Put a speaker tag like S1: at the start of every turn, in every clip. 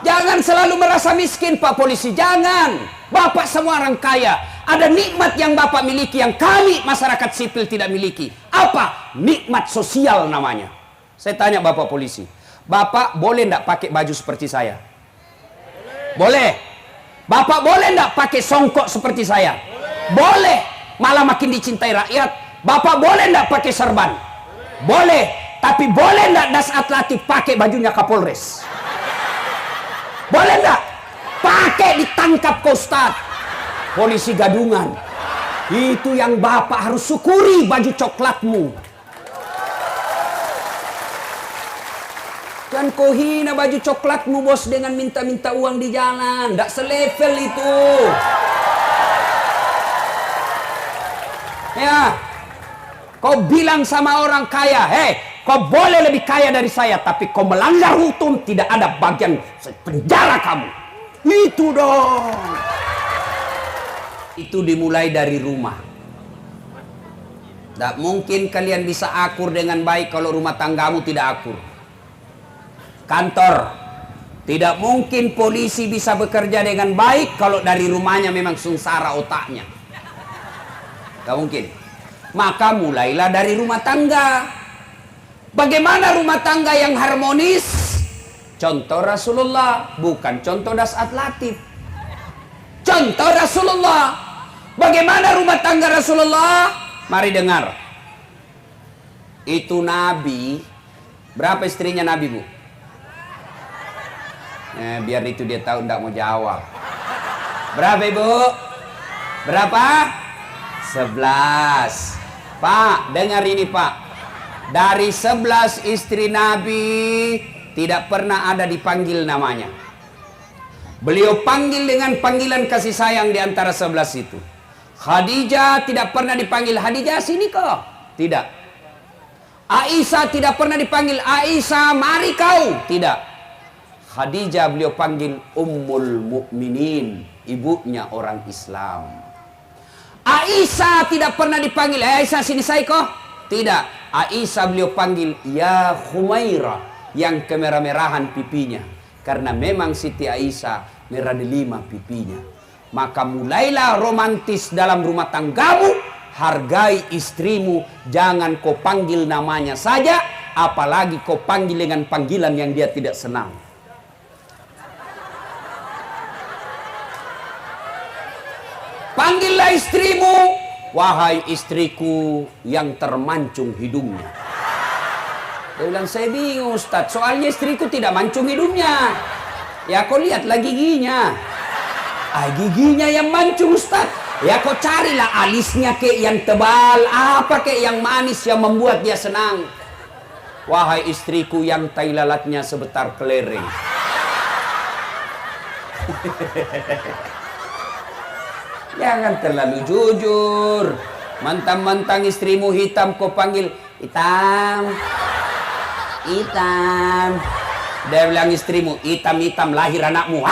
S1: Jangan selalu merasa miskin, Pak Polisi. Jangan. Bapak semua orang kaya. Ada nikmat yang Bapak miliki yang kami masyarakat sipil tidak miliki. Apa? Nikmat sosial namanya. Saya tanya Bapak Polisi, Bapak boleh enggak pakai baju seperti saya? Boleh. Bapak boleh enggak pakai songkok seperti saya? Boleh. Malah makin dicintai rakyat. Bapak boleh enggak pakai serban? Boleh. Tapi boleh enggak Das Atlatif pakai bajunya Kapolres? Boleh enggak? Pakai ditangkap ke Ustadz. Polisi gadungan. Itu yang Bapak harus syukuri baju coklatmu. Kan kau hina baju coklatmu bos dengan minta-minta uang di jalan. Nggak selevel itu. Ya. Kau bilang sama orang kaya, hei, kau boleh lebih kaya dari saya, tapi kau melanggar hukum, tidak ada bagian penjara kamu. Itu dong. Itu dimulai dari rumah. Tidak mungkin kalian bisa akur dengan baik kalau rumah tanggamu tidak akur. Kantor, tidak mungkin polisi bisa bekerja dengan baik kalau dari rumahnya memang sengsara otaknya. Tidak mungkin. Maka mulailah dari rumah tangga. Bagaimana rumah tangga yang harmonis? Contoh Rasulullah, bukan contoh Das Atlatif. Contoh Rasulullah. Bagaimana rumah tangga Rasulullah? Mari dengar. Itu Nabi. Berapa istrinya Nabi, Bu? Biar itu dia tahu tidak mau jawab. Berapa, Ibu? Berapa? 11. Pak, dengar ini, Pak. Dari 11 istri Nabi tidak pernah ada dipanggil namanya. Beliau panggil dengan panggilan kasih sayang di antara 11 itu. Khadijah tidak pernah dipanggil Khadijah sini kok. Tidak. Aisyah tidak pernah dipanggil Aisyah mari kau. Tidak. Khadijah beliau panggil Ummul Mukminin, ibunya orang Islam. Aisyah tidak pernah dipanggil Aisyah sini saya kok. Tidak. Aisyah beliau panggil ya Humairah, yang kemerah-merahan pipinya. Karena memang Siti Aisyah merah delima pipinya. Maka mulailah romantis dalam rumah tanggamu. Hargai istrimu. Jangan kau panggil namanya saja. Apalagi kau panggil dengan panggilan yang dia tidak senang. Panggillah istrimu. Wahai istriku yang termancung hidungnya. Dia bilang, saya bingung Ustaz. Soalnya istriku tidak mancung hidungnya. Ya kau lihatlah giginya. Giginya yang mancung Ustaz. Ya kau carilah alisnya kek yang tebal. Apa kek yang manis yang membuat dia senang. Wahai istriku yang tai lalatnya sebetar kelereng. Jangan terlalu jujur. Mentang-mentang istrimu hitam kau panggil hitam. Hitam. Dia bilang istrimu hitam-hitam lahir anakmu.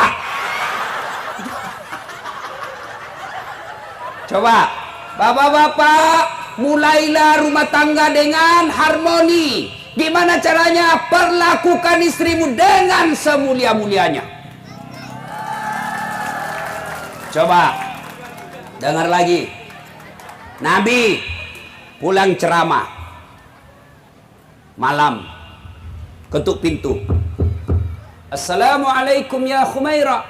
S1: Coba, bapak-bapak, mulailah rumah tangga dengan harmoni. Gimana caranya? Perlakukan istrimu dengan semulia-mulianya. Coba, dengar lagi. Nabi pulang ceramah. Malam, ketuk pintu. Assalamualaikum ya Humairah.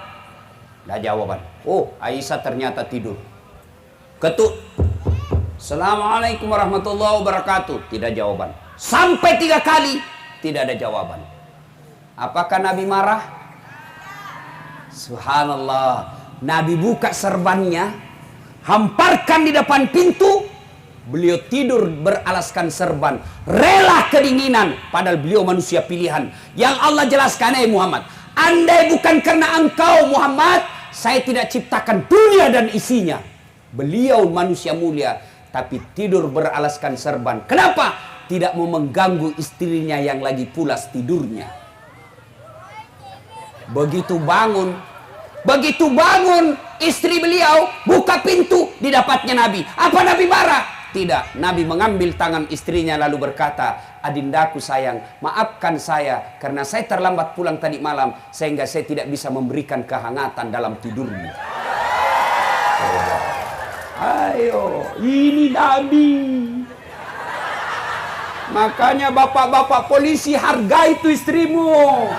S1: Dah jawaban. Oh, Aisyah ternyata tidur. Ketuk. Assalamualaikum warahmatullahi wabarakatuh. Tidak jawaban. Sampai 3 kali tidak ada jawaban. Apakah Nabi marah? Subhanallah. Nabi buka serbannya, hamparkan di depan pintu. Beliau tidur beralaskan serban, rela kedinginan, padahal beliau manusia pilihan. Yang Allah jelaskan, Muhammad, andai bukan karena engkau Muhammad, saya tidak ciptakan dunia dan isinya. Beliau manusia mulia, tapi tidur beralaskan serban. Kenapa? Tidak mau mengganggu istrinya yang lagi pulas tidurnya. Begitu bangun istri beliau buka pintu, didapatnya Nabi. Apa Nabi marah? Tidak, Nabi mengambil tangan istrinya lalu berkata, adindaku sayang, maafkan saya karena saya terlambat pulang tadi malam sehingga saya tidak bisa memberikan kehangatan dalam tidurmu. Ayo, ini Nabi. Makanya bapak-bapak polisi hargai itu istrimu.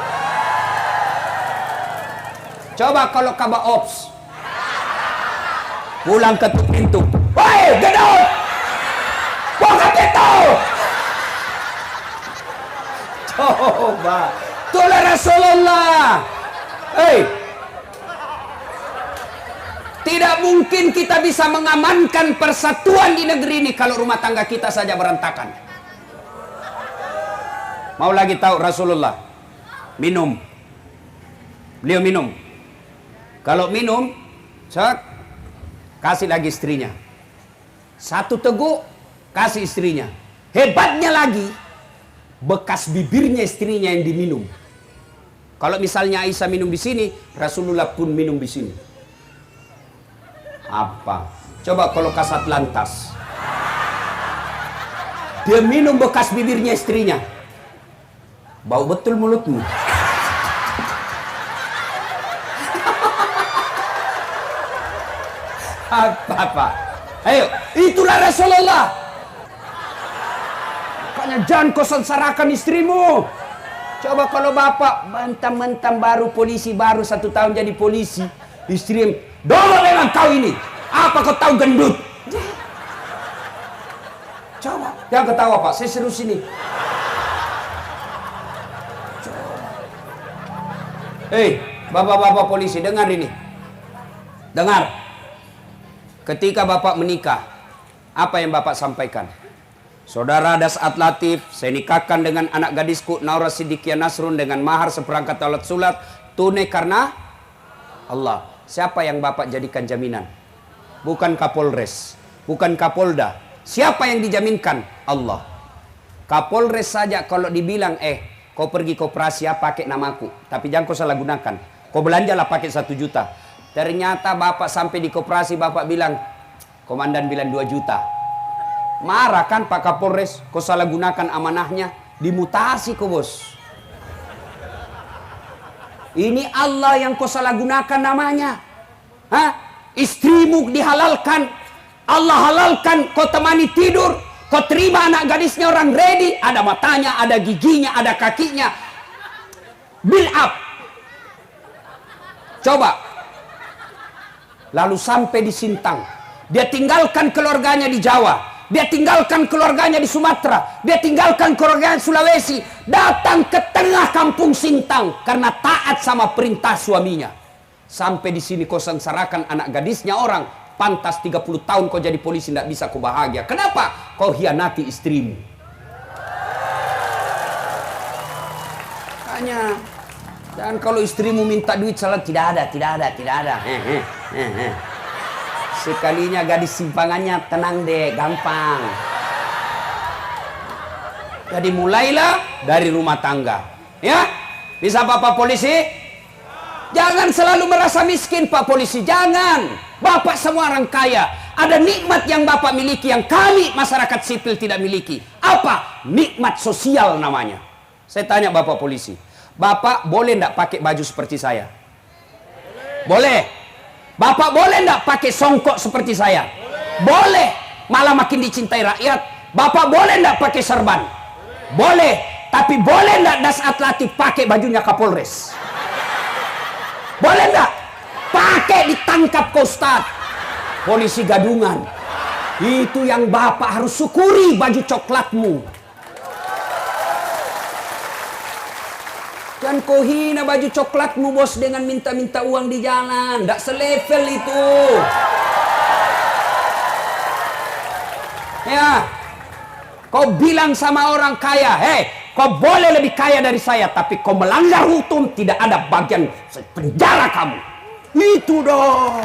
S1: Coba kalau kabar ops pulang ketuk pintu, woi get out, buka pintu. Coba itulah Rasulullah. Tidak mungkin kita bisa mengamankan persatuan di negeri ini kalau rumah tangga kita saja berantakan. Mau lagi tahu Rasulullah minum, beliau minum. Kalau minum, kasih lagi istrinya. Satu teguk, kasih istrinya. Hebatnya lagi, bekas bibirnya istrinya yang diminum. Kalau misalnya Aisyah minum di sini, Rasulullah pun minum di sini. Apa? Coba kalau kasat lantas. Dia minum bekas bibirnya istrinya. Bau betul mulutmu. Apa? Ayo, itulah Rasulullah. Makanya jangan kau sengsarakan istrimu. Coba kalau bapak mentang-mentang baru polisi, baru 1 tahun jadi polisi, istri dulu memang kau ini. Apa kau tahu gendut? Coba, jangan ketawa pak, saya serius ini. Bapak-bapak polisi, dengar ini. Dengar. Ketika bapak menikah, apa yang bapak sampaikan? Saudara Das'at Latif, saya nikahkan dengan anak gadisku Naura Siddiqiyah Nasrun dengan mahar seperangkat alat sulat tunai karena Allah. Siapa yang bapak jadikan jaminan? Bukan Kapolres, bukan Kapolda. Siapa yang dijaminkan? Allah. Kapolres saja kalau dibilang kau pergi koperasi ya pakai namaku, tapi jangan kau salah gunakan. Kau belanjalah pakai 1 juta. Ternyata bapak sampai di koperasi bapak bilang, komandan bilang 2 juta. Marah kan Pak Kapolres, kau salah gunakan amanahnya, dimutasi kau bos. Ini Allah yang kau salah gunakan namanya. Istrimu dihalalkan, Allah halalkan, kau temani tidur, kau terima anak gadisnya orang ready, ada matanya, ada giginya, ada kakinya. Build up. Coba. Lalu sampai di Sintang, dia tinggalkan keluarganya di Jawa, dia tinggalkan keluarganya di Sumatera, dia tinggalkan keluarganya di Sulawesi, datang ke tengah kampung Sintang karena taat sama perintah suaminya. Sampai di sini kau sengsarakan anak gadisnya orang, pantas 30 tahun kau jadi polisi tidak bisa kau bahagia. Kenapa? Kau hianati istrimu. Tanya, dan kalau istrimu minta duit salah tidak ada. Sekalinya gadis simpangannya tenang deh, gampang. Jadi mulailah dari rumah tangga. Ya, bisa Bapak polisi? Jangan selalu merasa miskin Pak polisi, jangan. Bapak semua orang kaya. Ada nikmat yang Bapak miliki yang kami masyarakat sipil tidak miliki. Apa? Nikmat sosial namanya. Saya tanya Bapak polisi, Bapak boleh enggak pakai baju seperti saya? Boleh. Bapak boleh enggak pakai songkok seperti saya? Boleh. Malah makin dicintai rakyat. Bapak boleh enggak pakai serban? Boleh. Tapi boleh enggak Das'at Latif pakai bajunya Kapolres? Boleh enggak? Pakai ditangkap ke Ustaz. Polisi gadungan. Itu yang Bapak harus syukuri baju coklatmu. Dan kau hina baju coklatmu bos dengan minta-minta uang di jalan. Nggak selevel itu. Ya. Kau bilang sama orang kaya, kau boleh lebih kaya dari saya, tapi kau melanggar hukum, tidak ada bagian penjara kamu. Itu dong.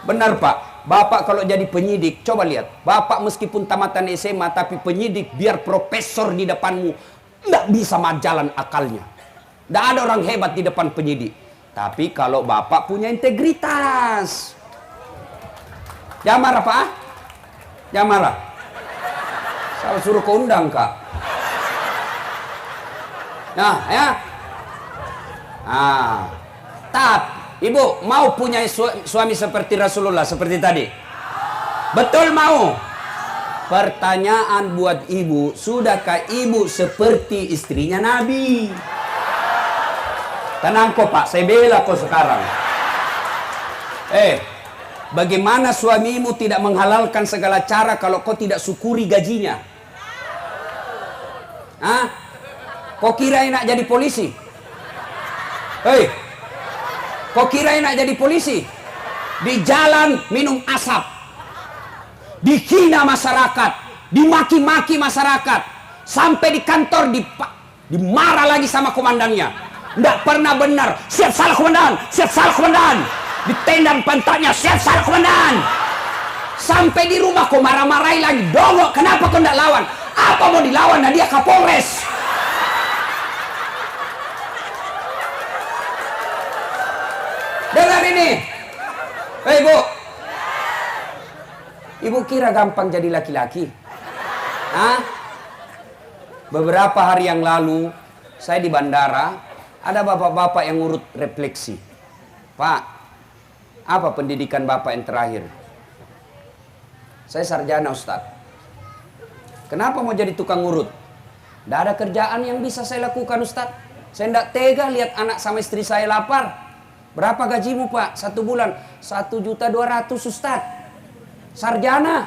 S1: Benar Pak. Bapak kalau jadi penyidik, coba lihat. Bapak meskipun tamatan SMA, tapi penyidik biar profesor di depanmu, nggak bisa jalan akalnya. Nggak ada orang hebat di depan penyidik. Tapi kalau Bapak punya integritas, Jangan marah Pak. Jangan marah. Saya suruh kau undang Kak. Nah ya. Ibu mau punya suami seperti Rasulullah seperti tadi? Betul mau? Pertanyaan buat ibu, sudahkah ibu seperti istrinya Nabi? Tenang kok Pak, saya bela kok sekarang. Bagaimana suamimu tidak menghalalkan segala cara kalau kau tidak syukuri gajinya? Kau kira enak jadi polisi? Kau kira enak jadi polisi? Di jalan minum asap, dihina masyarakat, dimaki-maki masyarakat, sampai di kantor dimarah lagi sama komandannya. Tidak pernah benar. Siap salah komandan, siap salah komandan. Ditendang pantatnya, siap salah komandan. Sampai di rumah kau marah-marahi lagi. Dongok, kenapa kau tidak lawan? Apa mau dilawan? Nah dia Kapolres. Dengar ini. Bu. Ibu kira gampang jadi laki-laki? Beberapa hari yang lalu saya di bandara, ada bapak-bapak yang ngurut refleksi. Pak, apa pendidikan bapak yang terakhir? Saya sarjana Ustadz. Kenapa mau jadi tukang ngurut? Tidak ada kerjaan yang bisa saya lakukan Ustadz. Saya tidak tega lihat anak sama istri saya lapar. Berapa gajimu Pak? 1 bulan? 1.200.000 Ustadz. Sarjana.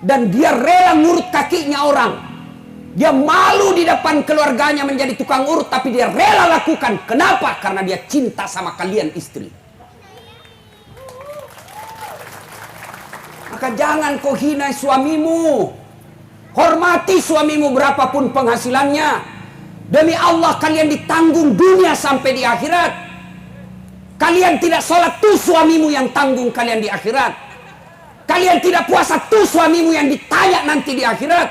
S1: Dan dia rela ngurut kakinya orang. Dia malu di depan keluarganya menjadi tukang urut, tapi dia rela lakukan. Kenapa? Karena dia cinta sama kalian istri. Maka jangan kau hina suamimu. Hormati suamimu berapapun penghasilannya. Demi Allah kalian ditanggung dunia sampai di akhirat. Kalian tidak sholat tuh suamimu yang tanggung kalian di akhirat. Kalian tidak puasa tuh suamimu yang ditanya nanti di akhirat.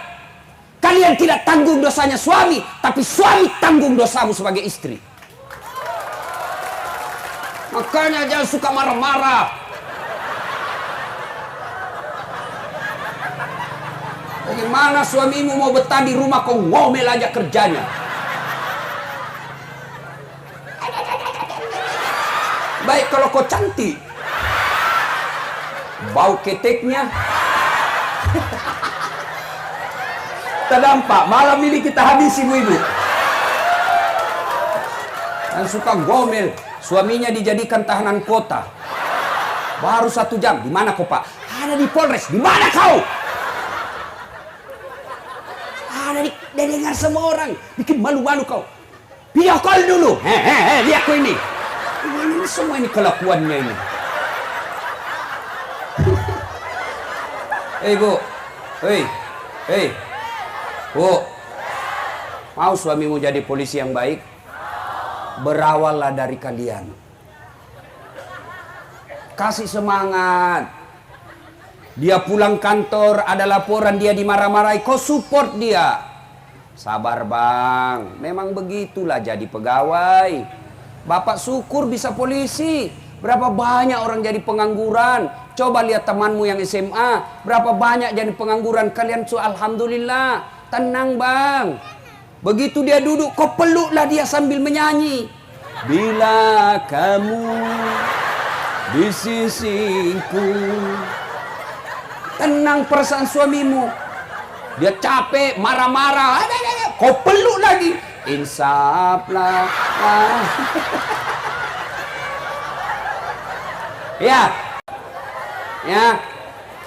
S1: Kalian tidak tanggung dosanya suami, tapi suami tanggung dosamu sebagai istri. Makanya jangan suka marah-marah. Bagaimana suamimu mau betah di rumah kau ngomel aja kerjanya? Baik kalau kau cantik, bau keteknya terdampak. Malam ini kita habisi ibu. Dan suka gomel, suaminya dijadikan tahanan kota. Baru 1 jam, di mana kau Pak? Ada di Polres. Di mana kau? Ada di dengar semua orang. Bikin malu-malu kau. Video call dulu. Lihat kau ini. Ini semua ini kelakuannya ini. Bu. Bu. Mau suamimu jadi polisi yang baik? Berawallah dari kalian. Kasih semangat. Dia pulang kantor, ada laporan dia dimarah-marahi, kau support dia. Sabar bang, memang begitulah jadi pegawai. Bapak syukur bisa polisi. Berapa banyak orang jadi pengangguran. Coba lihat temanmu yang SMA. Berapa banyak jadi pengangguran. Kalian alhamdulillah. Tenang bang. Begitu dia duduk, kau peluklah dia sambil menyanyi. Bila kamu di sisiku. Tenang perasaan suamimu. Dia capek, marah-marah. Kau peluk lagi. Insaflah. Ya.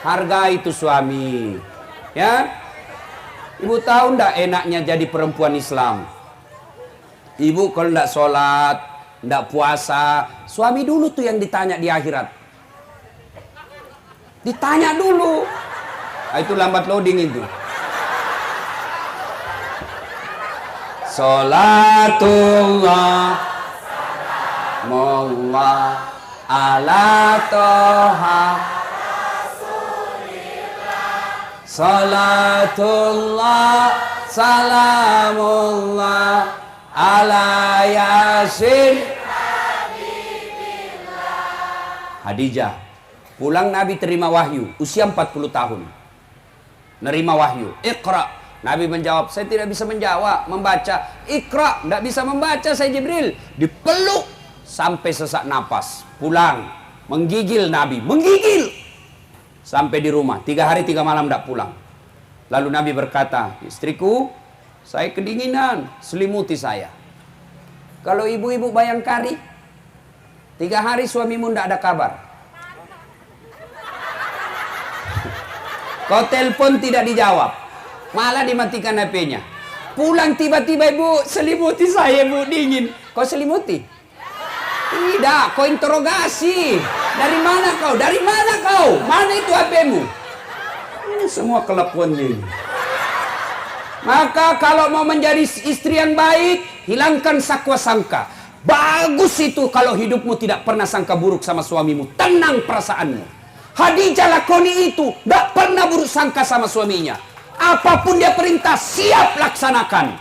S1: Hargai itu suami. Ya. Ibu tahu ndak enaknya jadi perempuan Islam? Ibu kalau ndak sholat, ndak puasa, suami dulu tuh yang ditanya di akhirat. Ditanya dulu. Itu lambat loading itu. Salatullah Salamullah ala toha Salatullah Salamullah ala yasin Hadijah Pulang Nabi terima wahyu, usia 40 tahun. Nerima wahyu, Iqra. Nabi menjawab, saya tidak bisa membaca. Iqra, tidak bisa membaca saya Jibril. Dipeluk sampai sesak napas. Pulang, menggigil Nabi, menggigil. Sampai di rumah, 3 hari 3 malam tidak pulang. Lalu Nabi berkata, istriku, saya kedinginan, selimuti saya. Kalau ibu-ibu Bayangkari, 3 hari suamimu tidak ada kabar. Kau telepon tidak dijawab, malah dimatikan HP-nya. Pulang tiba-tiba, ibu, selimuti saya, bu, dingin. Kau selimuti? Tidak, kau interogasi. Dari mana kau? Dari mana kau? Mana itu HP-mu? Ini semua kelakuannya ini. Maka kalau mau menjadi istri yang baik, hilangkan sakwa sangka. Bagus itu kalau hidupmu tidak pernah sangka buruk sama suamimu. Tenang perasaanmu. Khadijah lakoni itu, tidak pernah buruk sangka sama suaminya. Apapun dia perintah, siap laksanakan.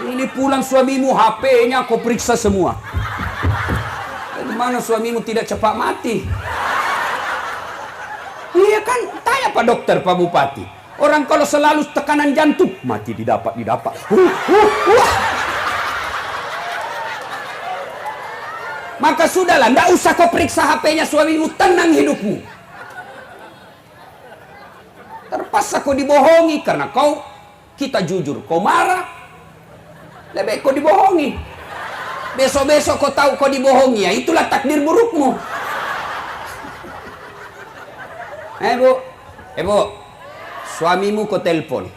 S1: Ini pulang suamimu, HP-nya kau periksa semua. Bagaimana suamimu tidak cepat mati? Iya kan, tanya Pak Dokter, Pak Bupati. Orang kalau selalu tekanan jantung, mati didapat. Maka sudahlah, tidak usah kau periksa HP-nya suamimu, tenang hidupmu. Terpaksa kau dibohongi karena kita jujur, kau marah, lebih kau dibohongi. Besok-besok kau tahu kau dibohongi, ya itulah takdir burukmu. Bu, suamimu kau telepon,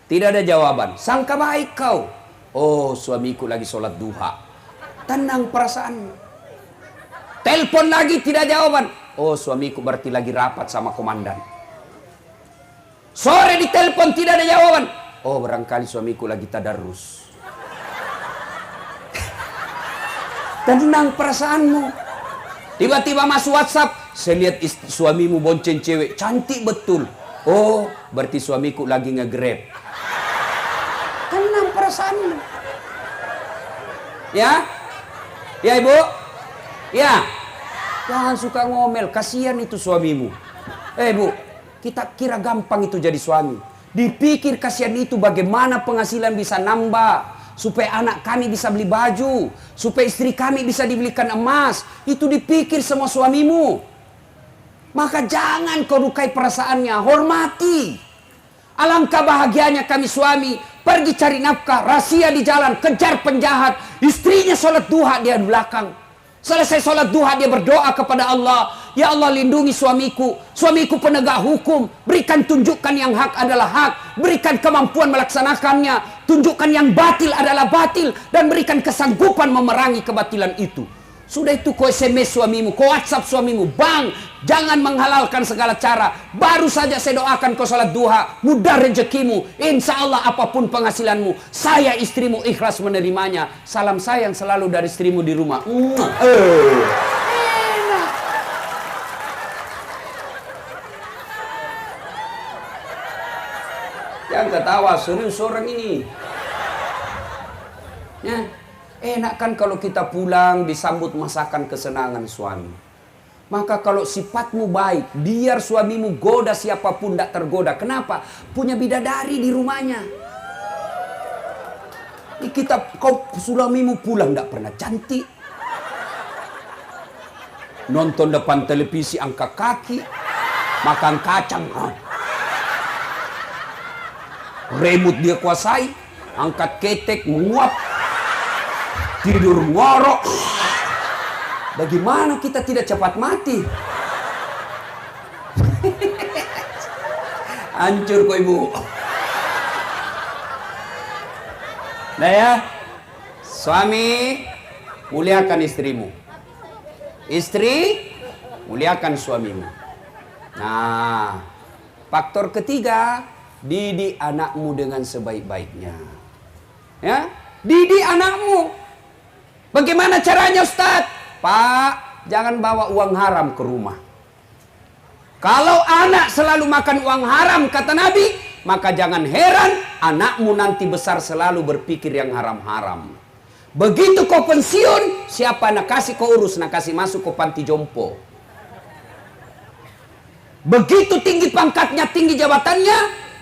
S1: tidak ada jawaban, sangka baik kau. Oh, suamiku lagi sholat duha. Tenang perasaanmu. Telepon lagi tidak jawaban. Oh, suamiku berarti lagi rapat sama komandan. Sore ditelepon tidak ada jawaban. Oh, barangkali suamiku lagi tadarus. Tenang perasaanmu. Tiba-tiba masuk WhatsApp, saya lihat suamimu bonceng cewek, cantik betul. Oh, berarti suamiku lagi nge-grab. Tenang perasaanmu. Ya? Ya, Ibu? Ya, jangan suka ngomel, kasihan itu suamimu. Bu, kita kira gampang itu jadi suami. Dipikir kasihan itu bagaimana penghasilan bisa nambah, supaya anak kami bisa beli baju, supaya istri kami bisa dibelikan emas. Itu dipikir semua suamimu. Maka jangan kau lukai perasaannya, hormati. Alangkah bahagianya kami suami, pergi cari nafkah, rahasia di jalan, kejar penjahat. Istrinya sholat duha, dia di belakang. Selesai sholat duha dia berdoa kepada Allah. Ya Allah, lindungi suamiku. Suamiku penegak hukum. Berikan tunjukkan yang hak adalah hak. Berikan kemampuan melaksanakannya. Tunjukkan yang batil adalah batil. Dan berikan kesanggupan memerangi kebatilan itu. Sudah itu kau SMS suamimu, kau WhatsApp suamimu. Bang, jangan menghalalkan segala cara. Baru saja saya doakan kau sholat duha, mudah rezekimu. Insya Allah apapun penghasilanmu, saya istrimu ikhlas menerimanya. Salam sayang selalu dari istrimu di rumah. Enak. Jangan ketawa, serius orang ini. Ya. Enak kan kalau kita pulang disambut masakan kesenangan suami. Maka kalau sifatmu baik, biar suamimu goda siapapun tidak tergoda. Kenapa? Punya bidadari di rumahnya. Kau suamimu pulang tidak pernah cantik. Nonton depan televisi angkat kaki, makan kacang. Remote dia kuasai, angkat ketek menguap. Tidur ngorok. Bagaimana kita tidak cepat mati? Hancur kok ibu. Nah ya, suami muliakan istrimu. Istri muliakan suamimu. Nah, faktor ketiga, didik anakmu dengan sebaik-baiknya. Ya, didik anakmu. Bagaimana caranya Ustaz? Pak, jangan bawa uang haram ke rumah. Kalau anak selalu makan uang haram, kata Nabi, maka jangan heran anakmu nanti besar selalu berpikir yang haram-haram. Begitu kau pensiun, siapa nak kasih kau urus, nak kasih masuk kau panti jompo. Begitu tinggi pangkatnya, tinggi jabatannya,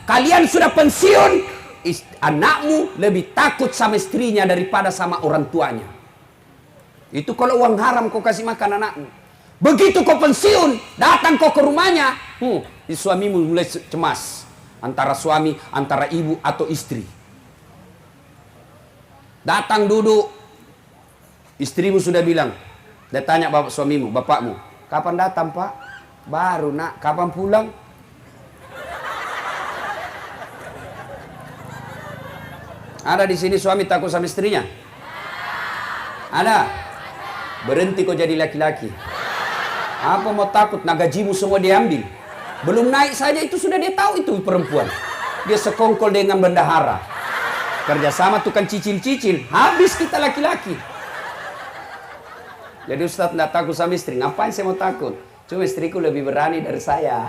S1: kalian sudah pensiun, anakmu lebih takut sama istrinya daripada sama orang tuanya. Itu kalau uang haram kau kasih makan anakmu. Begitu kau pensiun, datang kau ke rumahnya, suamimu mulai cemas. Antara suami, antara ibu atau istri. Datang duduk, istrimu sudah bilang, dia tanya bapak suamimu, bapakmu, kapan datang pak? Baru nak, kapan pulang? Ada di sini suami takut sama istrinya? Ada? Berhenti kau jadi laki-laki. Apa mau takut? Nah gajimu semua diambil. Belum naik saja itu sudah dia tahu itu perempuan. Dia sekongkol dengan bendahara. Kerjasama tukang cicil-cicil. Habis kita laki-laki. Jadi Ustadz tidak takut sama istri. Ngapain saya mau takut? Cuma istriku lebih berani dari saya.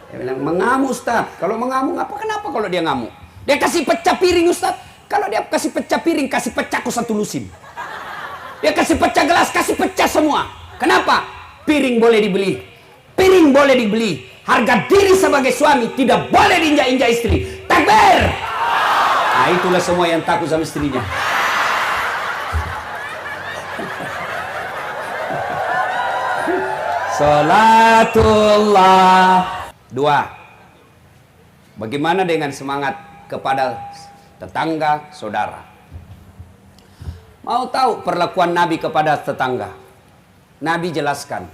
S1: Dia bilang, mengamuk Ustadz. Kalau mengamuk, kenapa kalau dia ngamuk? Dia kasih pecah piring Ustadz. Kalau dia kasih pecah piring, kasih pecah kau satu lusin. Dia kasih pecah gelas, kasih pecah semua. Kenapa? Piring boleh dibeli. Piring boleh dibeli. Harga diri sebagai suami tidak boleh diinjak-injak istri. Takbir! Nah itulah semua yang takut sama istrinya. Salatullah. 2. Bagaimana dengan semangat kepada tetangga, saudara? Mau tahu perlakuan Nabi kepada tetangga? Nabi jelaskan,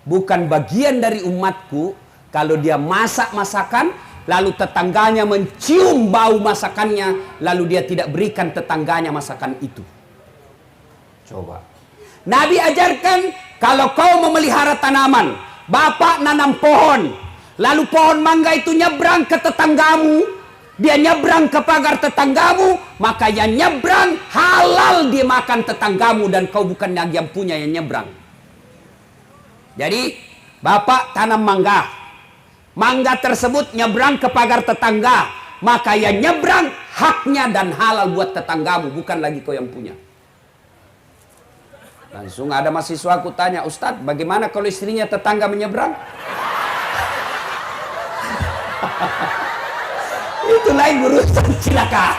S1: bukan bagian dari umatku kalau dia masak masakan, lalu tetangganya mencium bau masakannya, lalu dia tidak berikan tetangganya masakan itu. Coba. Nabi ajarkan, kalau kau memelihara tanaman, bapak nanam pohon, lalu pohon mangga itu nyebrang ke tetanggamu, dia nyebrang ke pagar tetanggamu, maka yang nyebrang halal dia makan tetanggamu, dan kau bukan lagi yang punya yang nyebrang. Jadi, bapak tanam mangga, mangga tersebut nyebrang ke pagar tetangga, maka yang nyebrang haknya dan halal buat tetanggamu, bukan lagi kau yang punya. Langsung ada mahasiswa aku tanya, Ustadz, bagaimana kalau istrinya tetangga menyeberang? Itu lain urusan, silakan.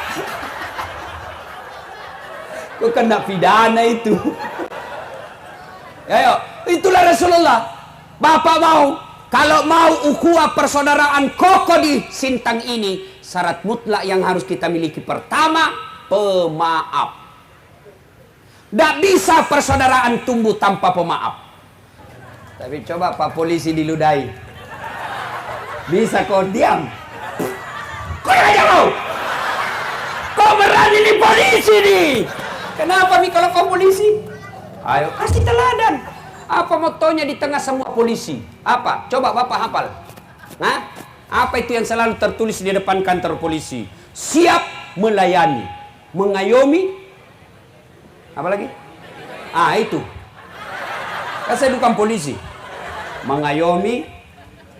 S1: Kau kena pidana itu. Ayo, itulah Rasulullah. Bapak mau, kalau mau ukhuwah persaudaraan kokoh di Sintang ini, syarat mutlak yang harus kita miliki pertama, pemaaf. Tidak bisa persaudaraan tumbuh tanpa pemaaf. Tapi coba Pak Polisi diludahi. Bisa kau diam? Kau aja kau! Kau berani di polisi nih! Kenapa nih kalau kau polisi? Ayo kasih teladan. Apa motonya di tengah semua polisi? Apa? Coba Bapak hafal. Nah, apa itu yang selalu tertulis di depan kantor polisi? Siap melayani, mengayomi. Apa lagi? Itu. Kan saya bukan polisi. Mengayomi,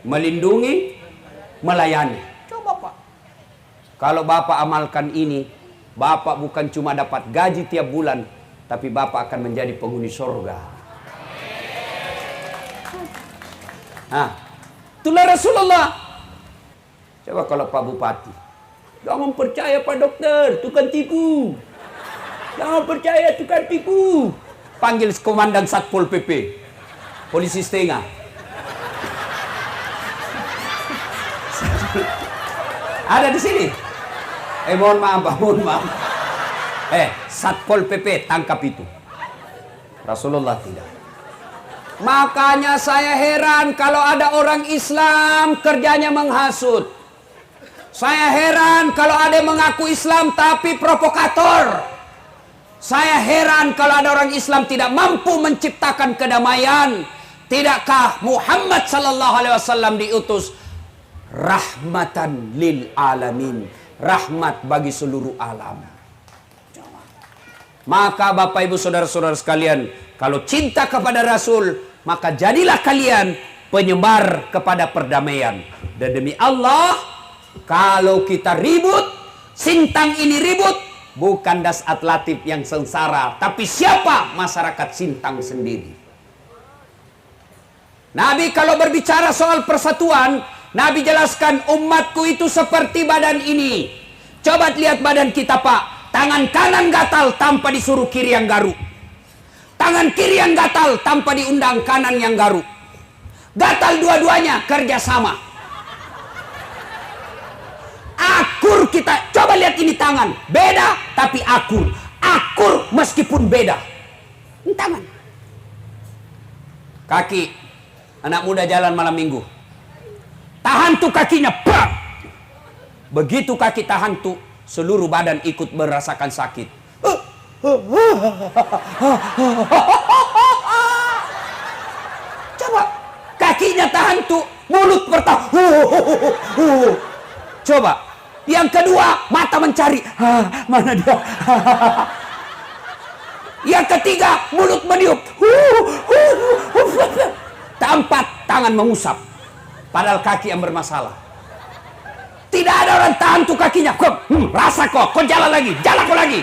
S1: melindungi, melayani. Coba Pak. Kalau Bapak amalkan ini, Bapak bukan cuma dapat gaji tiap bulan, tapi Bapak akan menjadi penghuni surga. Itulah Rasulullah. Coba kalau Pak Bupati, jangan percaya Pak Dokter, tukang tipu. Jangan percaya tukang tipu. Panggil komandan Satpol PP, polisi setengah. Ada di sini. Mohon maaf, mohon maaf. Satpol PP tangkap itu. Rasulullah tidak. Makanya saya heran kalau ada orang Islam kerjanya menghasut. Saya heran kalau ada yang mengaku Islam tapi provokator. Saya heran kalau ada orang Islam tidak mampu menciptakan kedamaian. Tidakkah Muhammad sallallahu alaihi wasallam diutus rahmatan lil alamin, rahmat bagi seluruh alam. Maka Bapak Ibu saudara-saudara sekalian, kalau cinta kepada Rasul, maka jadilah kalian penyebar kepada perdamaian. Dan demi Allah, kalau kita ribut, Sintang ini ribut, bukan Dasat Latif yang sengsara, tapi siapa? Masyarakat Sintang sendiri. Nabi kalau berbicara soal persatuan, Nabi jelaskan umatku itu seperti badan ini. Coba lihat badan kita, Pak. Tangan kanan gatal tanpa disuruh kiri yang garuk. Tangan kiri yang gatal tanpa diundang kanan yang garuk. Gatal dua-duanya kerjasama. Akur kita. Coba lihat ini tangan. Beda tapi akur. Akur meskipun beda. Ini tangan. Kaki. Anak muda jalan malam minggu. Tahan tuh kakinya. Bang! Begitu kaki tahan tuh, seluruh badan ikut merasakan sakit. Coba. Kakinya tahan tuh, mulut bertahan. Coba. Yang kedua, mata mencari. Mana dia? Yang ketiga, mulut meniup. Keempat, tangan mengusap. Padahal kaki yang bermasalah. Tidak ada orang tahan tuh kakinya. Rasa kok jalan lagi. Jalan kok lagi.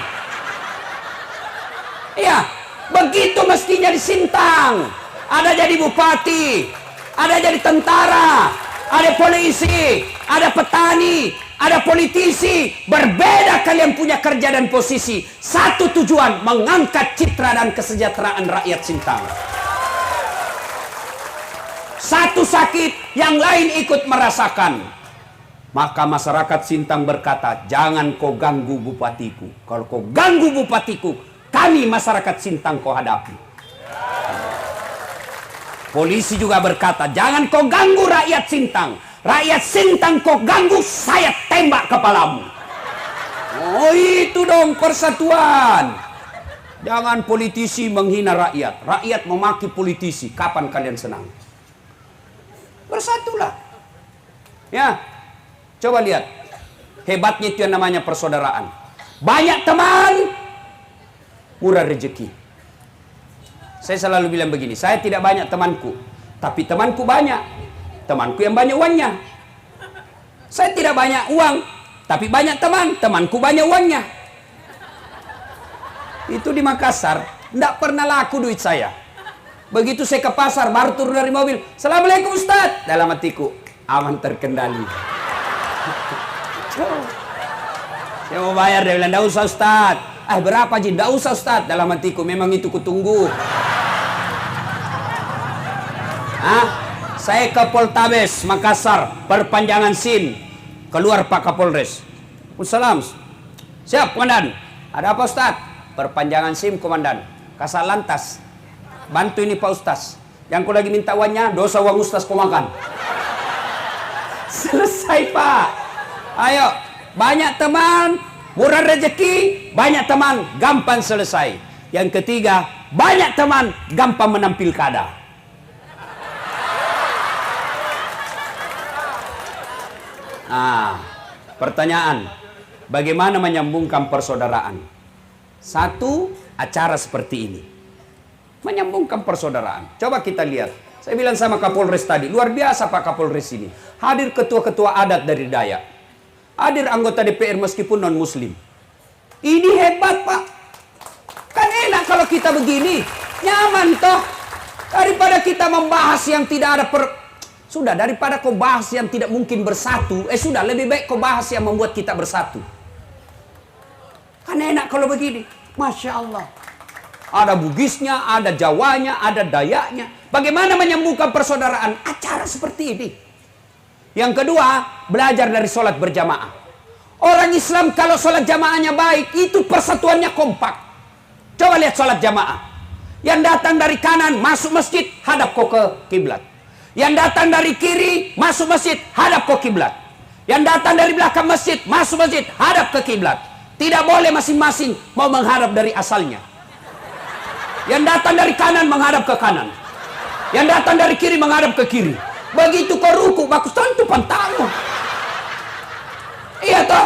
S1: Iya, begitu mestinya di Sintang. Ada jadi bupati, ada jadi tentara, ada polisi, ada petani, ada politisi. Berbeda kalian punya kerja dan posisi. Satu tujuan, mengangkat citra dan kesejahteraan rakyat Sintang. Satu sakit, yang lain ikut merasakan. Maka masyarakat Sintang berkata, jangan kau ganggu bupatiku. Kalau kau ganggu bupatiku, kami masyarakat Sintang kau hadapi. Polisi juga berkata, jangan kau ganggu rakyat Sintang. Rakyat Sintang kau ganggu, saya tembak kepalamu. Oh itu dong persatuan. Jangan politisi menghina rakyat. Rakyat memaki politisi. Kapan kalian senang? Bersatulah. Ya. Coba lihat. Hebatnya itu yang namanya persaudaraan. Banyak teman, murah rezeki. Saya selalu bilang begini, saya tidak banyak temanku, tapi temanku banyak. Temanku yang banyak uangnya. Saya tidak banyak uang, tapi banyak teman. Temanku banyak uangnya. Itu di Makassar, tidak pernah laku duit saya. Begitu saya ke pasar, baru turun dari mobil. Assalamualaikum Ustaz. Dalam hatiku, aman terkendali. Saya mau bayar, dia bilang, tidak usah Ustaz. Berapa Jin? Tidak usah Ustaz. Dalam hatiku, memang itu kutunggu. Saya ke Poltabes, Makassar, perpanjangan SIM. Keluar Pak Kapolres. Wassalam. Siap, Komandan. Ada apa Ustaz? Perpanjangan SIM, Komandan. Kasar lantas. Bantu ini Pak Ustaz. Yang kau lagi minta uangnya, dosa uang Ustaz kau makan. Selesai Pak. Ayo, banyak teman, murah rezeki, banyak teman, gampang selesai. Yang ketiga, banyak teman, gampang menang pilkada. Pertanyaan, bagaimana menyambungkan persaudaraan? Satu, acara seperti ini. Menyambungkan persaudaraan. Coba kita lihat. Saya bilang sama Kapolres tadi, luar biasa Pak Kapolres ini. Hadir ketua-ketua adat dari Dayak. Hadir anggota DPR meskipun non-muslim. Ini hebat Pak. Kan enak kalau kita begini. Nyaman toh. Daripada kita membahas yang tidak ada Sudah, daripada kau bahas yang tidak mungkin bersatu. Sudah, lebih baik kau bahas yang membuat kita bersatu. Kan enak kalau begini. Masya Allah. Ada Bugisnya, ada Jawanya, ada Dayaknya. Bagaimana menyambungkan persaudaraan? Acara seperti ini. Yang kedua, belajar dari sholat berjamaah. Orang Islam kalau sholat jamaahnya baik, itu persatuannya kompak. Coba lihat sholat jamaah. Yang datang dari kanan, masuk masjid, hadap kau ke kiblat. Yang datang dari kiri, masuk masjid, hadap ke kiblat. Yang datang dari belakang masjid, masuk masjid, hadap ke kiblat. Tidak boleh masing-masing mau menghadap dari asalnya. Yang datang dari kanan menghadap ke kanan. Yang datang dari kiri menghadap ke kiri. Begitu kau ruku, bagus tentu pantamu. Iya toh?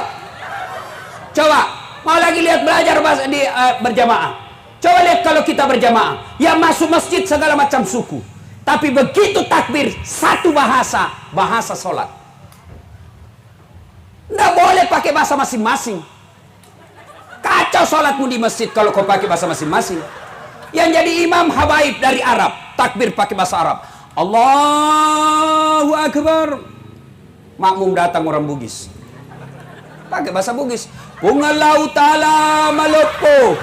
S1: Coba, mau lagi lihat belajar di berjamaah. Coba lihat kalau kita berjamaah. Yang masuk masjid segala macam suku. Tapi begitu takbir, satu bahasa, bahasa sholat. Nggak boleh pakai bahasa masing-masing. Kacau sholatmu di masjid kalau kau pakai bahasa masing-masing. Yang jadi imam habaib dari Arab, takbir pakai bahasa Arab. Allahu Akbar. Makmum datang orang Bugis, pakai bahasa Bugis. Pungalau ta'ala malopo.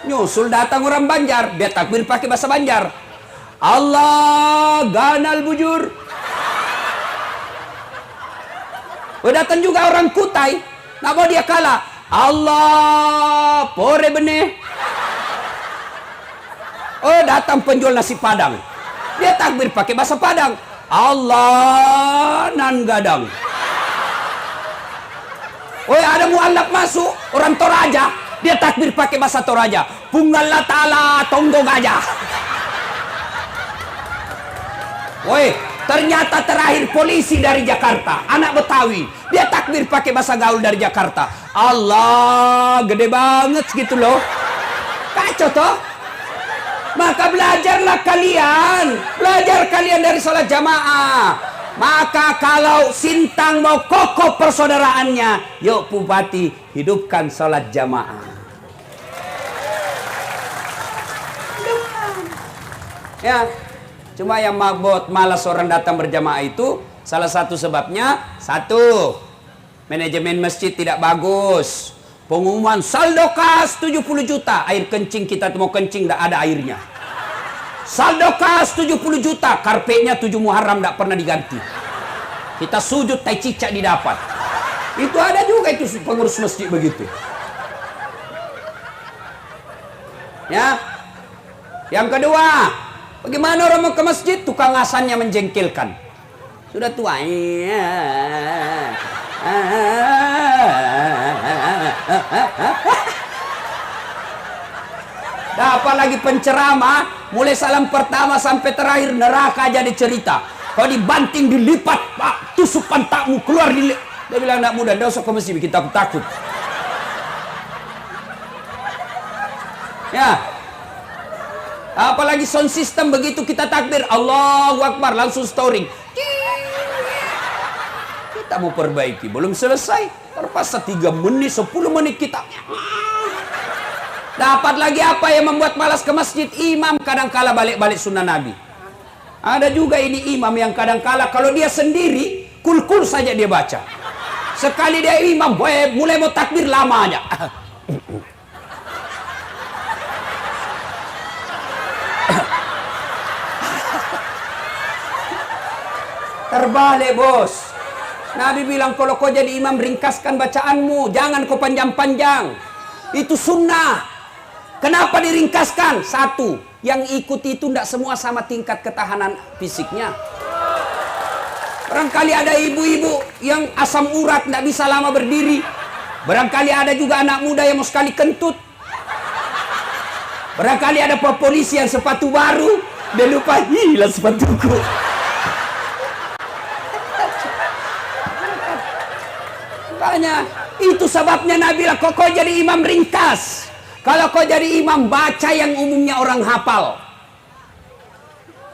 S1: Nyusul datang orang Banjar, dia takbir pakai bahasa Banjar. Allah ganal bujur. Datang juga orang Kutai, nak mau dia kalah. Allah pore benih. Datang penjual nasi Padang, dia takbir pakai bahasa Padang. Allah nan gadang. Ada mualaf masuk orang Toraja, dia takbir pakai bahasa Toraja. Punggalla ta'ala tonggo gajah. Ternyata terakhir polisi dari Jakarta, anak Betawi, dia takbir pakai bahasa gaul dari Jakarta. Allah gede banget gitu loh. Kacau toh. Maka belajarlah kalian, belajar kalian dari sholat jamaah. Maka kalau Sintang mau kokoh persaudaraannya, yuk Bupati hidupkan sholat jamaah. Ya, cuma yang mabot malas orang datang berjamaah itu salah satu sebabnya, satu, manajemen masjid tidak bagus. Pengumuman saldo kas 70 juta, air kencing kita mau kencing tidak ada airnya. Saldo kas 70 juta, karpetnya 7 Muharram tidak pernah diganti. Kita sujud tai cicak didapat. Itu ada juga itu pengurus masjid begitu. Ya. Yang kedua, bagaimana orang mau ke masjid? Tukang asannya menjengkelkan. Sudah tua. Dapat lagi penceramah, mulai salam pertama sampai terakhir neraka aja dicerita. Kalau dibanting dilipat, Pak, tusuk pantakmu keluar di. Dia bilang anak muda, ndak usah ke masjid, kita takut. Ya. Apalagi sound system begitu kita takbir Allahu Akbar langsung storing. Kita mau perbaiki, belum selesai. Terpaksa 3 menit, 10 menit kita. Dapat lagi apa yang membuat malas ke masjid? Imam kadang-kala balik-balik sunnah Nabi. Ada juga ini imam yang kadang-kala kalau dia sendiri, kul-kul saja dia baca. Sekali dia imam, mulai mau takbir lama aja. Terbalik bos. Nabi bilang kalau kau jadi imam ringkaskan bacaanmu, jangan kau panjang-panjang. Itu sunnah. Kenapa diringkaskan? Satu, yang ikut itu tidak semua sama tingkat ketahanan fisiknya. Barangkali ada ibu-ibu yang asam urat tidak bisa lama berdiri. Barangkali ada juga anak muda yang mau sekali kentut. Barangkali ada polisi yang sepatu baru, dia lupa hilang sepatuku. Makanya itu sebabnya Nabi bilang kau jadi imam ringkas. Kalau kau jadi imam baca yang umumnya orang hafal.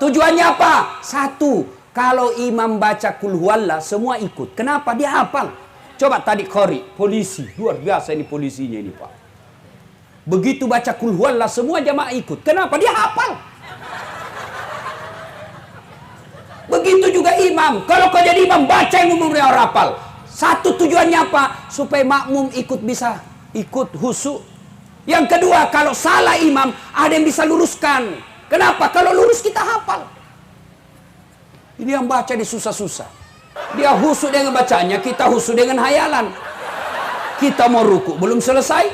S1: Tujuannya apa? Satu, kalau imam baca kul huwallah semua ikut. Kenapa? Dia hafal. Coba tadi Qori, polisi, luar biasa ini polisinya ini Pak. Begitu baca kul huwallah semua jamaah ikut. Kenapa? Dia hafal. Begitu juga imam. Kalau kau jadi imam baca yang umumnya orang hafal. Satu tujuannya apa? Supaya makmum bisa ikut husu. Yang kedua, kalau salah imam, ada yang bisa luruskan. Kenapa? Kalau lurus kita hafal. Ini yang baca di susah-susah. Dia husu dengan bacanya, kita husu dengan hayalan. Kita mau ruku, belum selesai.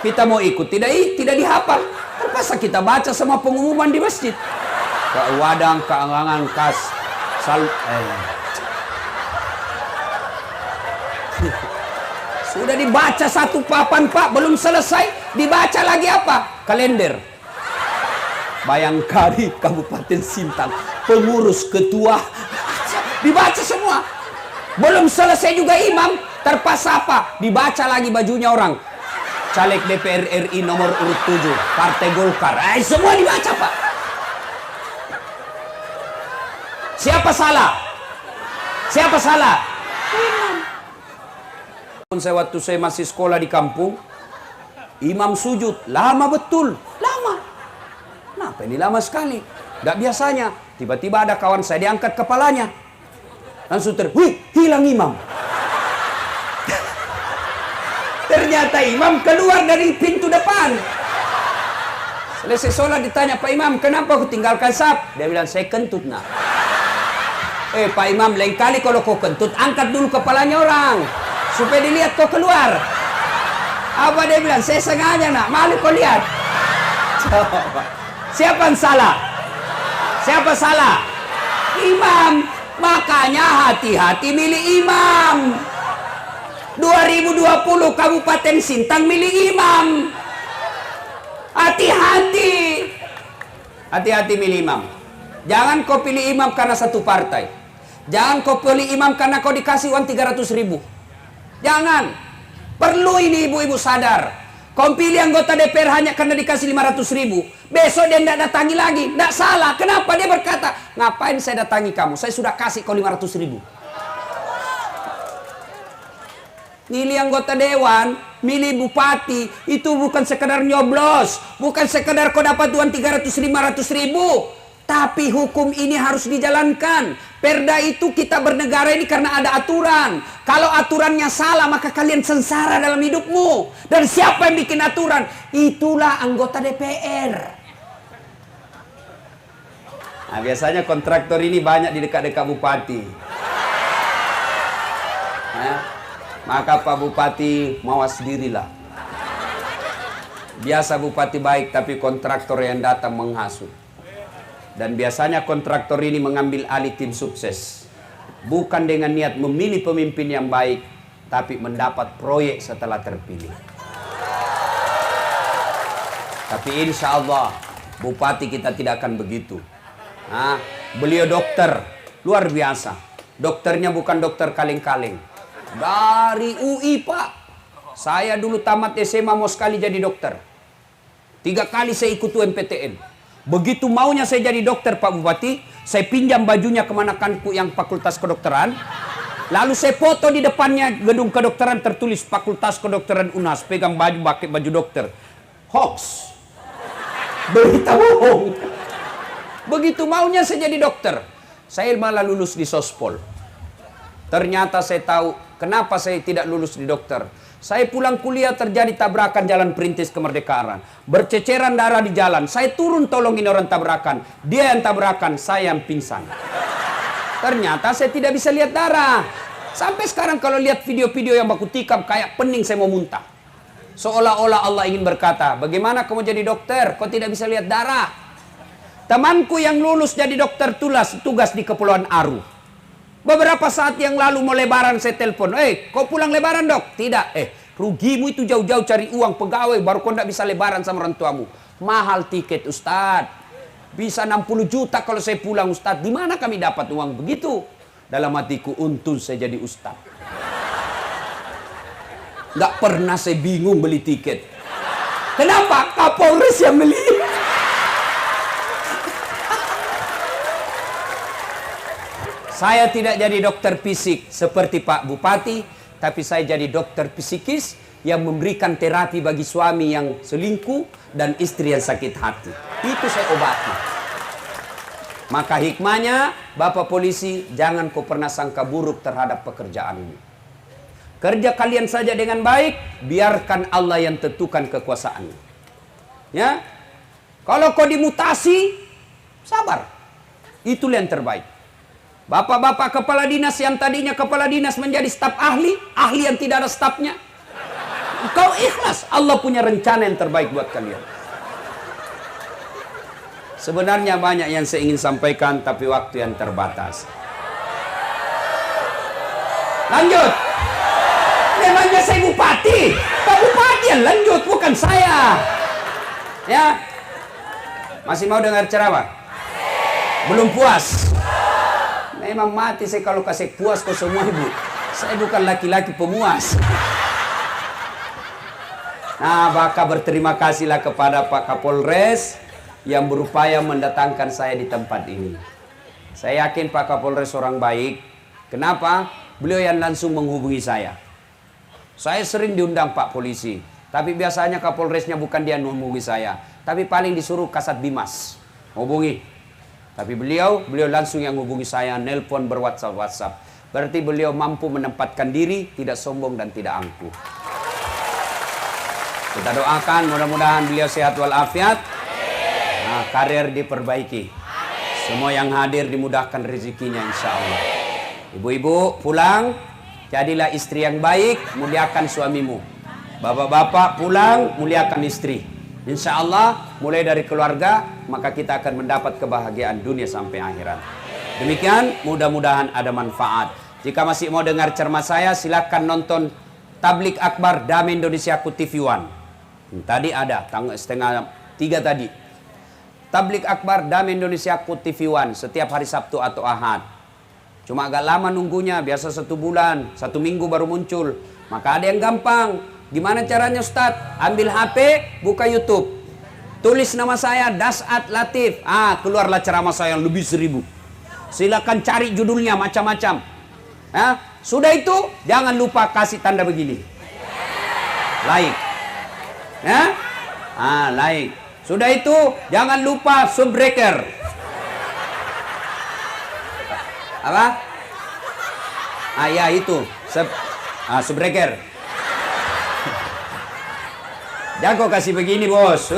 S1: Kita mau ikut, tidak dihafal. Terpaksa kita baca semua pengumuman di masjid. Wadang, keangangan, kas, Sudah dibaca satu papan Pak, belum selesai, dibaca lagi apa? Kalender. Bayangkari Kabupaten Sintang, pengurus ketua, dibaca semua. Belum selesai juga imam, terpaksa apa? Dibaca lagi bajunya orang. Caleg DPR RI nomor urut 7, Partai Golkar. Semua dibaca Pak. Siapa salah? Siapa salah? Imam. Waktu saya masih sekolah di kampung, imam sujud lama betul, lama. Kenapa ini lama sekali? Gak biasanya. Tiba-tiba ada kawan saya diangkat kepalanya, langsung wih, hilang imam. Ternyata imam keluar dari pintu depan. Selesai sholat ditanya, Pak Imam, kenapa aku tinggalkan saf? Dia bilang, saya kentut nak. Pak Imam, lain kali kalau kau kentut, angkat dulu kepalanya orang, supaya dilihat kau keluar. Apa dia bilang? Saya sengaja nak, malu kau lihat. Coba. Siapa yang salah? Siapa salah? Imam. Makanya hati-hati milih imam. 2020 Kabupaten Sintang milih imam. Hati-hati. Hati-hati milih imam. Jangan kau pilih imam karena satu partai. Jangan kau pilih imam karena kau dikasih uang 300.000. Jangan. Perlu ini ibu-ibu sadar. Kau pilih anggota DPR hanya karena dikasih 500.000. Besok dia tidak datangi lagi. Tidak salah. Kenapa? Dia berkata, ngapain saya datangi kamu? Saya sudah kasih kau 500.000. Milih anggota dewan, milih bupati, itu bukan sekedar nyoblos, bukan sekedar kau dapat uang 300-500 ribu, tapi hukum ini harus dijalankan. Perda itu kita bernegara ini karena ada aturan. Kalau aturannya salah, maka kalian sengsara dalam hidupmu. Dan siapa yang bikin aturan? Itulah anggota DPR. Nah, biasanya kontraktor ini banyak di dekat-dekat bupati. Nah, maka Pak Bupati mawas dirilah. Biasa bupati baik, tapi kontraktor yang datang menghasut. Dan biasanya kontraktor ini mengambil alih tim sukses. Bukan dengan niat memilih pemimpin yang baik, tapi mendapat proyek setelah terpilih. Tapi insya Allah bupati kita tidak akan begitu. Nah, beliau dokter, luar biasa. Dokternya bukan dokter kaleng-kaleng. Dari UI Pak. Saya dulu tamat SMA mau sekali jadi dokter. 3 kali saya ikut UMPTN. Begitu maunya saya jadi dokter Pak Bupati, saya pinjam bajunya kemanakanku yang fakultas kedokteran. Lalu saya foto di depannya gedung kedokteran tertulis Fakultas Kedokteran UNAS. Pegang baju, pakai baju dokter. Hoax. Berita bohong. Begitu maunya saya jadi dokter. Saya malah lulus di Sospol. Ternyata saya tahu kenapa saya tidak lulus di dokter. Saya pulang kuliah terjadi tabrakan jalan perintis kemerdekaan. Berceceran darah di jalan. Saya turun tolongin orang tabrakan. Dia yang tabrakan, saya yang pingsan. Ternyata saya tidak bisa lihat darah. Sampai sekarang kalau lihat video-video yang baku tikam kayak pening saya mau muntah. Seolah-olah Allah ingin berkata, bagaimana kamu jadi dokter? Kau tidak bisa lihat darah. Temanku yang lulus jadi dokter tugas di Kepulauan Aru. Beberapa saat yang lalu mau lebaran saya telepon. Kau pulang lebaran dok? Tidak. Rugimu itu jauh-jauh cari uang pegawai baru kau tidak bisa lebaran sama orang tuamu. Mahal tiket Ustadz. Bisa 60 juta kalau saya pulang Ustadz. Di mana kami dapat uang begitu? Dalam hatiku untung saya jadi Ustadz. Nggak pernah saya bingung beli tiket. Kenapa? Kapolres yang beli. Saya tidak jadi dokter fisik seperti Pak Bupati, tapi saya jadi dokter psikis yang memberikan terapi bagi suami yang selingkuh dan istri yang sakit hati. Itu saya obati. Maka hikmahnya, Bapak polisi, jangan kau pernah sangka buruk terhadap pekerjaanmu. Kerja kalian saja dengan baik, biarkan Allah yang tentukan kekuasaannya. Ya, kalau kau dimutasi, sabar. Itulah yang terbaik. Bapak-bapak kepala dinas yang tadinya kepala dinas menjadi staf ahli, ahli yang tidak ada stafnya. Kau ikhlas, Allah punya rencana yang terbaik buat kalian. Sebenarnya banyak yang saya ingin sampaikan, tapi waktu yang terbatas. Lanjut. Memangnya saya bupati. Pak Bupati yang lanjut, bukan saya. Ya. Masih mau dengar ceramah? Belum puas? Memang mati saya kalau kasih puas ke semua ibu. Saya bukan laki-laki pemuas. Nah, maka berterima kasihlah kepada Pak Kapolres yang berupaya mendatangkan saya di tempat ini. Saya yakin Pak Kapolres orang baik. Kenapa? Beliau yang langsung menghubungi saya. Saya sering diundang Pak Polisi, tapi biasanya Kapolresnya bukan dia menghubungi saya, tapi paling disuruh Kasat Bimas hubungi. Tapi beliau langsung yang hubungi saya, nelpon, berWhatsApp. Berarti beliau mampu menempatkan diri, tidak sombong dan tidak angkuh. Kita doakan mudah-mudahan beliau sehat walafiat. Nah, karir diperbaiki. Semua yang hadir dimudahkan rezekinya insya Allah. Ibu-ibu pulang, jadilah istri yang baik, muliakan suamimu. Bapak-bapak pulang, muliakan istri. Insya Allah mulai dari keluarga, maka kita akan mendapat kebahagiaan dunia sampai akhirat. Demikian, mudah-mudahan ada manfaat. Jika masih mau dengar ceramah saya, silakan nonton Tablik Akbar Damai Indonesiaku TV One. Tadi ada, setengah 3 tadi. Tablik Akbar Damai Indonesiaku TV One setiap hari Sabtu atau Ahad. Cuma agak lama nunggunya, biasa 1 bulan, 1 minggu baru muncul. Maka ada yang gampang. Gimana caranya Ustadz? Ambil HP, buka YouTube. Tulis nama saya, Dasat Latif. Keluarlah ceramah saya yang lebih 1000. Silakan cari judulnya macam-macam. Sudah itu, jangan lupa kasih tanda begini. Like. Like. Sudah itu, jangan lupa subbreaker. Apa? Ya itu. Subbreaker. Jangan kau kasih begini, bos.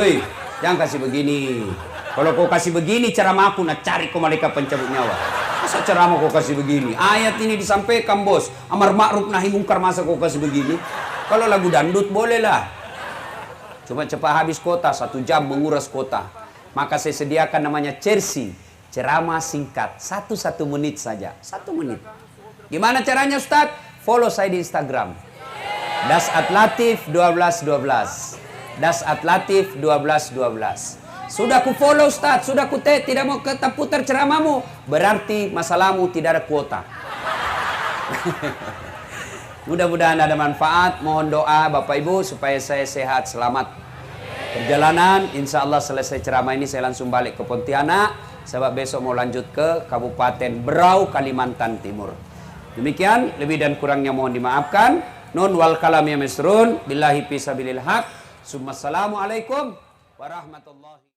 S1: Jangan kasih begini. Kalau kau kasih begini ceramahku, cari kau malaikat pencabut nyawa. Masa ceramah kau kasih begini? Ayat ini disampaikan, bos. Amar ma'ruf nahi mungkar, masa kau kasih begini? Kalau lagu dangdut bolehlah. Cuma cepat habis kota, 1 jam menguras kota. Maka saya sediakan namanya Cersi. Ceramah singkat. 1 menit saja. 1 menit. Gimana caranya Ustadz? Follow saya di Instagram. Dasat Latif 1212. Dasat Latif 1212. Sudah ku follow Ustadz, sudah ku tidak mau putar ceramahmu. Berarti masalahmu tidak ada kuota. Mudah-mudahan ada manfaat. Mohon doa Bapak Ibu supaya saya sehat, selamat perjalanan. Insya Allah selesai ceramah ini saya langsung balik ke Pontianak. Sebab besok mau lanjut ke Kabupaten Berau, Kalimantan Timur. Demikian, lebih dan kurangnya mohon dimaafkan. Nun wal kalam ya misrun. Billahi fisabilil haq. Assalamualaikum warahmatullahi